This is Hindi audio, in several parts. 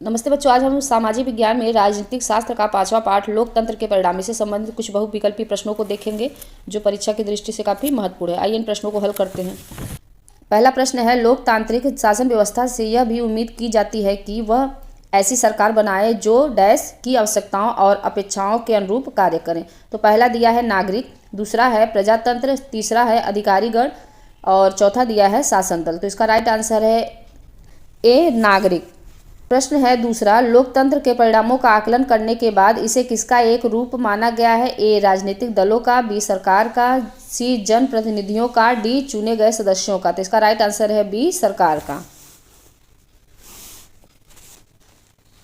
नमस्ते बच्चों, आज हम सामाजिक विज्ञान में राजनीतिक शास्त्र का 5वां पाठ लोकतंत्र के परिणामी से संबंधित कुछ बहुविकल्पी प्रश्नों को देखेंगे जो परीक्षा की दृष्टि से काफ़ी महत्वपूर्ण है। आइए इन प्रश्नों को हल करते हैं। पहला प्रश्न है, लोकतांत्रिक शासन व्यवस्था से यह भी उम्मीद की जाती है कि वह ऐसी सरकार बनाए जो डैश की आवश्यकताओं और अपेक्षाओं के अनुरूप कार्य करें। तो पहला दिया है नागरिक, दूसरा है प्रजातंत्र, तीसरा है अधिकारीगण और चौथा दिया है शासन दल। तो इसका राइट आंसर है ए नागरिक। प्रश्न है दूसरा, लोकतंत्र के परिणामों का आकलन करने के बाद इसे किसका एक रूप माना गया है? ए राजनीतिक दलों का, बी सरकार का, सी जनप्रतिनिधियों का, डी चुने गए सदस्यों का। तो इसका राइट आंसर है बी सरकार का।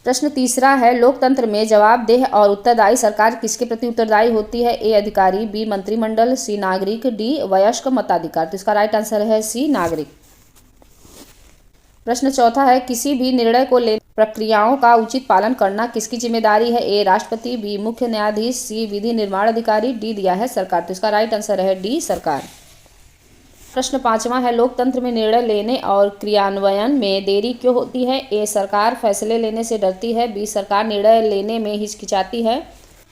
प्रश्न तीसरा है, लोकतंत्र में जवाबदेह और उत्तरदायी सरकार किसके प्रति उत्तरदायी होती है? ए अधिकारी, बी मंत्रिमंडल, सी नागरिक, डी वयस्क मताधिकार। तो इसका राइट आंसर है सी नागरिक। प्रश्न चौथा है, किसी भी निर्णय को लेने प्रक्रियाओं का उचित पालन करना किसकी जिम्मेदारी है? ए राष्ट्रपति, बी मुख्य न्यायाधीश, सी विधि निर्माण अधिकारी, डी दिया है सरकार। तो इसका राइट आंसर है डी सरकार। प्रश्न पांचवा है, लोकतंत्र में निर्णय लेने और क्रियान्वयन में देरी क्यों होती है? ए सरकार फैसले लेने से डरती है, बी सरकार निर्णय लेने में हिचकिचाती है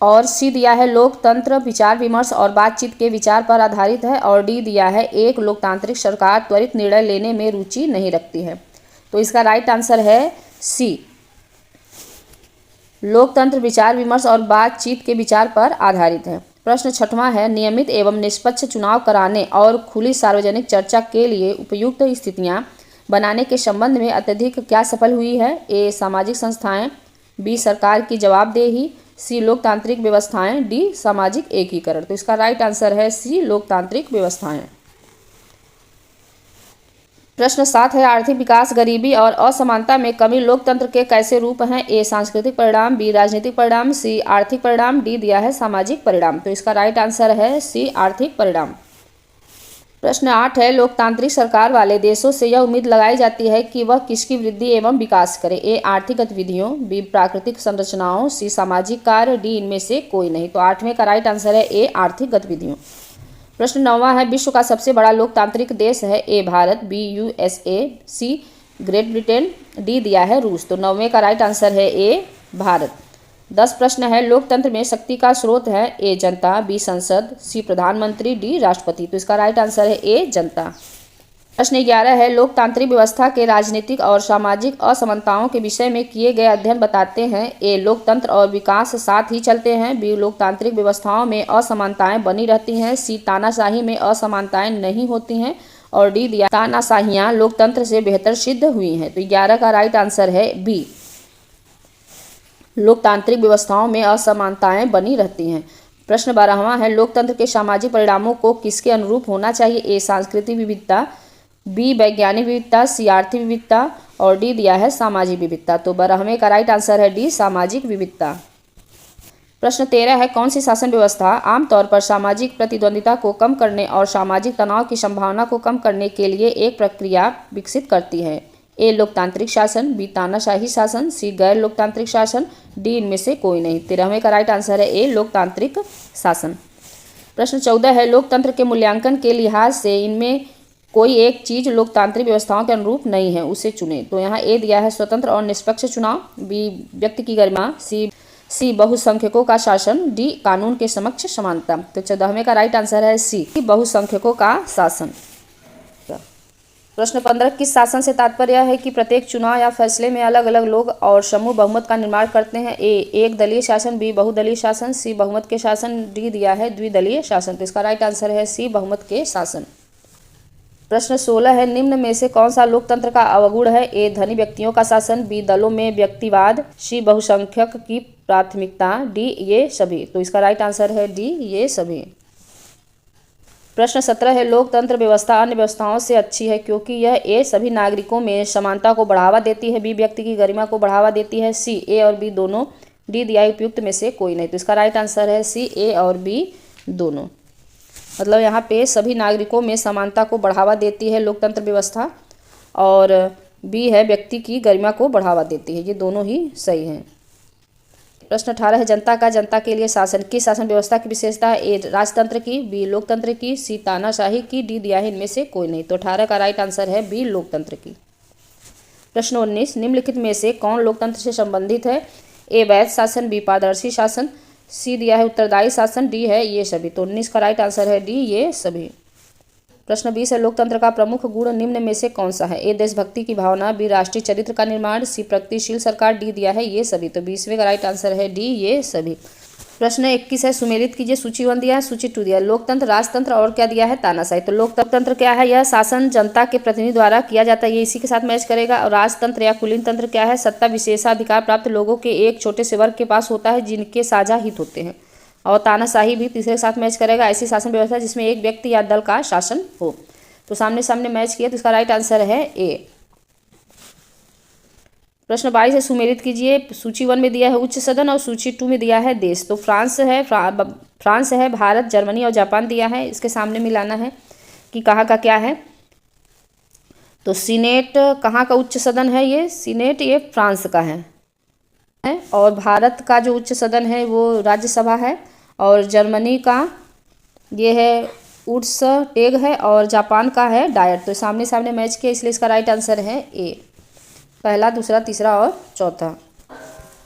और सी दिया है लोकतंत्र विचार विमर्श और बातचीत के विचार पर आधारित है और डी दिया है एक लोकतांत्रिक सरकार त्वरित निर्णय लेने में रुचि नहीं रखती है। तो इसका राइट आंसर है सी, लोकतंत्र विचार विमर्श और बातचीत के विचार पर आधारित है। प्रश्न छठवां है, नियमित एवं निष्पक्ष चुनाव कराने और खुली सार्वजनिक चर्चा के लिए उपयुक्त स्थितियां बनाने के संबंध में अत्यधिक क्या सफल हुई है? ए सामाजिक संस्थाएं, बी सरकार की जवाबदेही, सी लोकतांत्रिक व्यवस्थाएं, डी सामाजिक एकीकरण। तो इसका राइट आंसर है सी लोकतांत्रिक व्यवस्थाएं। प्रश्न 7 है, आर्थिक विकास, गरीबी और असमानता में कमी लोकतंत्र के कैसे रूप हैं? ए सांस्कृतिक परिणाम, बी राजनीतिक परिणाम, सी आर्थिक परिणाम, डी दिया है सामाजिक परिणाम। तो इसका राइट आंसर है सी आर्थिक परिणाम। प्रश्न 8 है, लोकतांत्रिक सरकार वाले देशों से यह उम्मीद लगाई जाती है कि वह किसकी वृद्धि एवं विकास करे? ए आर्थिक गतिविधियों, बी प्राकृतिक संरचनाओं, सी सामाजिक कार्य, डी इनमें से कोई नहीं। तो 8वें का राइट आंसर है ए आर्थिक गतिविधियों। प्रश्न 9वां है, विश्व का सबसे बड़ा लोकतांत्रिक देश है? ए भारत, बी यूएसए, सी ग्रेट ब्रिटेन, डी दिया है रूस। तो 9वें का राइट आंसर है ए भारत। 10 प्रश्न है, लोकतंत्र में शक्ति का स्रोत है? ए जनता, बी संसद, सी प्रधानमंत्री, डी राष्ट्रपति। तो इसका राइट आंसर है ए जनता। प्रश्न 11 है, लोकतांत्रिक व्यवस्था के राजनीतिक और सामाजिक असमानताओं के विषय में किए गए अध्ययन बताते हैं? ए लोकतंत्र और विकास साथ ही चलते हैं, बी लोकतांत्रिक व्यवस्थाओं में असमानताएं बनी रहती हैं, सी तानाशाही में असमानताएं नहीं होती हैं और डी दिया तानाशाहियां लोकतंत्र से बेहतर सिद्ध हुई हैं। तो 11 का राइट आंसर है बी, लोकतांत्रिक व्यवस्थाओं में असमानताएं बनी रहती हैं। प्रश्न 12वां है, लोकतंत्र के सामाजिक परिणामों को किसके अनुरूप होना चाहिए? ए सांस्कृतिक विविधता, बी वैज्ञानिक विविधता, सी आर्थिक विविधता और डी दिया है सामाजिक विविधता। तो 12वें का राइट आंसर है डी सामाजिक विविधता। प्रश्न 13 है, कौन सी शासन व्यवस्था आमतौर पर सामाजिक प्रतिद्वंदिता को कम करने और सामाजिक तनाव की संभावना को कम करने के लिए एक प्रक्रिया विकसित करती है? ए लोकतांत्रिक शासन, बी तानाशाही शासन, सी गैर लोकतांत्रिक शासन, डी इनमें से कोई नहीं। 13वें का राइट आंसर है ए लोकतांत्रिक शासन। प्रश्न 14 है, लोकतंत्र के मूल्यांकन के लिहाज से इनमें कोई एक चीज लोकतांत्रिक व्यवस्थाओं के अनुरूप नहीं है, उसे चुने। तो यहाँ ए दिया है स्वतंत्र और निष्पक्ष चुनाव, बी व्यक्ति की गरिमा, सी बहुसंख्यकों का शासन, डी कानून के समक्ष समानता। तो 14वें का राइट आंसर है सी बहुसंख्यकों का शासन। प्रश्न 15, किस शासन से तात्पर्य है कि प्रत्येक चुनाव या फैसले में अलग अलग लोग और समूह बहुमत का निर्माण करते हैं? ए एक दलीय शासन, बी बहुदलीय शासन, सी बहुमत के शासन, डी दिया है द्विदलीय शासन। तो इसका राइट आंसर है सी बहुमत के शासन। प्रश्न 16 है, निम्न में से कौन सा लोकतंत्र का अवगुण है? ए धनी व्यक्तियों का शासन, बी दलों में व्यक्तिवाद, सी बहुसंख्यक की प्राथमिकता, डी ये सभी। तो इसका राइट आंसर है डी ये सभी। प्रश्न 17 है, लोकतंत्र व्यवस्था अन्य व्यवस्थाओं से अच्छी है क्योंकि यह ए सभी नागरिकों में समानता को बढ़ावा देती है, बी व्यक्ति की गरिमा को बढ़ावा देती है, सी ए और बी दोनों, डी दिया उपयुक्त में से कोई नहीं। तो इसका राइट आंसर है सी ए और बी दोनों। मतलब यहाँ पे सभी नागरिकों में समानता को बढ़ावा देती है लोकतंत्र व्यवस्था और बी है व्यक्ति की गरिमा को बढ़ावा देती है, ये दोनों ही सही हैं। प्रश्न 18 है, जनता का जनता के लिए शासन किस शासन व्यवस्था की विशेषता है? ए राजतंत्र की, बी लोकतंत्र की, सी तानाशाही की, डी दिया है इनमें से कोई नहीं। तो 18 का राइट आंसर है बी लोकतंत्र की। प्रश्न 19, निम्नलिखित में से कौन लोकतंत्र से संबंधित है? ए वैध शासन, बी पारदर्शी शासन, सी दिया है उत्तरदायी शासन, डी है ये सभी। तो 19 का राइट आंसर है डी ये सभी। प्रश्न 20 है, लोकतंत्र का प्रमुख गुण निम्न में से कौन सा है? ए देशभक्ति की भावना, बी राष्ट्रीय चरित्र का निर्माण, सी प्रगतिशील सरकार, डी दिया है ये सभी। तो 20वें का राइट आंसर है डी ये सभी। प्रश्न 21 है, सुमेलित कीजिए। सूची 1 दिया है, सूची 2 दिया है। लोकतंत्र, राजतंत्र और क्या दिया है? तानाशाही। तो लोकतंत्र क्या है? यह शासन जनता के प्रतिनिधि द्वारा किया जाता है, ये इसी के साथ मैच करेगा। और राजतंत्र या कुलीन तंत्र क्या है? सत्ता विशेषाधिकार प्राप्त लोगों के एक छोटे से वर्ग के पास होता है जिनके साझा हित होते हैं। और तानाशाही भी तीसरे के साथ मैच करेगा, ऐसी शासन व्यवस्था जिसमें एक व्यक्ति या दल का शासन हो। तो सामने सामने मैच किया, तो इसका राइट आंसर है ए। प्रश्न 22 है, सुमेलित कीजिए। सूची 1 में दिया है उच्च सदन और सूची 2 में दिया है देश। तो फ्रांस है, भारत, जर्मनी और जापान दिया है। इसके सामने मिलाना है कि कहाँ का क्या है। तो सीनेट कहाँ का उच्च सदन है? ये सीनेट ये फ्रांस का है। और भारत का जो उच्च सदन है वो राज्यसभा है। और जर्मनी का ये है ऊड्सटेग है। और जापान का है डायट। तो सामने सामने मैच किया, इसलिए इसका राइट आंसर है ए। पहला, दूसरा, तीसरा और चौथा।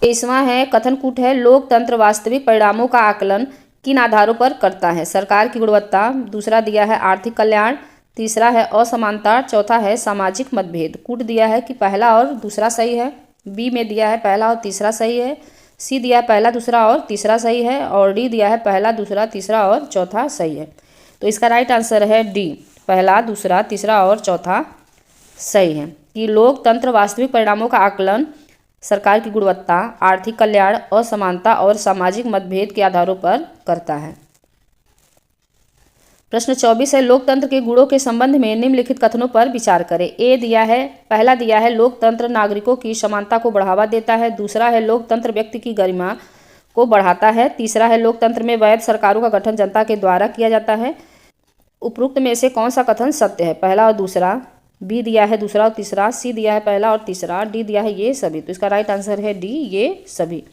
23वां है, कथन कूट है। लोकतंत्र वास्तविक परिणामों का आकलन किन आधारों पर करता है? सरकार की गुणवत्ता, दूसरा दिया है आर्थिक कल्याण, तीसरा है असमानता, चौथा है सामाजिक मतभेद। कूट दिया है कि पहला और दूसरा सही है, बी में दिया है पहला और तीसरा सही है, सी दिया है पहला, दूसरा और तीसरा सही है, और डी दिया है पहला, दूसरा, तीसरा और चौथा सही है। तो इसका राइट आंसर है डी, पहला, दूसरा, तीसरा और चौथा सही है। कि लोकतंत्र वास्तविक परिणामों का आकलन सरकार की गुणवत्ता, आर्थिक कल्याण, असमानता और सामाजिक मतभेद के आधारों पर करता है। प्रश्न 24 है, लोकतंत्र के गुणों के संबंध में निम्नलिखित कथनों पर विचार करें। ए दिया है, पहला दिया है लोकतंत्र नागरिकों की समानता को बढ़ावा देता है, दूसरा है लोकतंत्र व्यक्ति की गरिमा को बढ़ाता है, तीसरा है लोकतंत्र में वैध सरकारों का गठन जनता के द्वारा किया जाता है। उपरोक्त में से कौन सा कथन सत्य है? पहला और दूसरा, बी दिया है दूसरा और तीसरा, सी दिया है पहला और तीसरा, डी दिया है ये सभी। तो इसका राइट आंसर है डी ये सभी।